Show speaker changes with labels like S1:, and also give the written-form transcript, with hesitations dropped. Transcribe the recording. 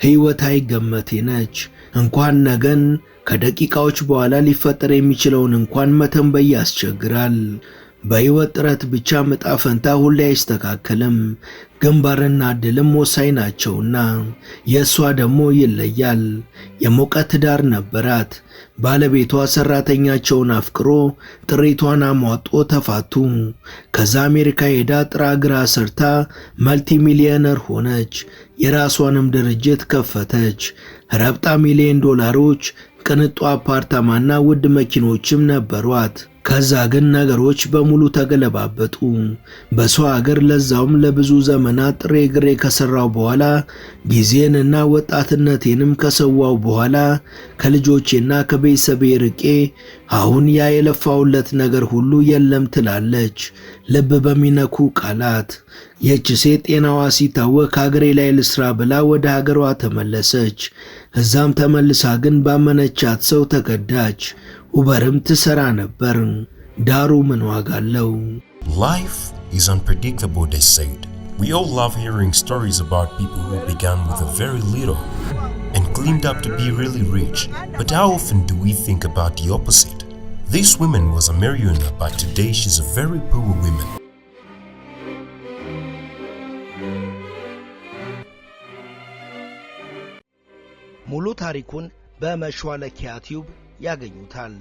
S1: ሕይወት አይገመቴ ነች። እንኳን ነገን ከደቂቃዎች በኋላ ሊፈጠር የሚችለውን እንኳን መተንበይ ያስቸግራል። በሕይወት ጥረት ብቻ ዕጣ ፈንታ ሁሌ አይስተካከልም። ግንባርና ዕድልም ወሳኝ ናቸውና የእሷ ደግሞ ይለያል። የሞቀ ትዳር ነበራት። ባለቤቷ ሰራተኛቸውን አፍቅሮ ጥሪቷን አሟጦ ተፋቱ። ከዛ አሜሪካ ሄዳ ጥራ ግራ ሰርታ መልቲ ሚሊዮነር ሆነች። የራሷንም ድርጅት ከፈተች። ረብጣ ሚሊዮን ዶላሮች፣ ቅንጡ አፓርታማና ውድ መኪኖችም ነበሯት። ከዛ ግን ነገሮች በሙሉ ተገለባበጡ። በሰው ሀገር ለዛውም ለብዙ ዘመናት ጥሬ ግሬ ከሰራው በኋላ ጊዜንና ወጣትነቴንም ከሰዋው በኋላ ከልጆቼና ከቤተሰቤ ርቄ አሁን ያ የለፋውለት ነገር ሁሉ የለም ትላለች ልብ በሚነኩ ቃላት። ይህች ሴት ጤናዋ ሲታወክ ሀገሬ ላይ ልስራ ብላ ወደ ሀገሯ ተመለሰች። እዛም ተመልሳ ግን ባመነቻት ሰው ተከዳች። ኡበርም ትሰራ ነበር። ዳሩ ምን ዋጋ አለው?
S2: Life is unpredictable, they said. We all love hearing stories about people who began with a very little and climbed up to be really rich. But how often do we think about the opposite? This woman was a millionaire, but today she's a very poor woman.
S3: ሙሉ ታሪኩን በመሿለኪያ ቲዩብ ያገኙታል።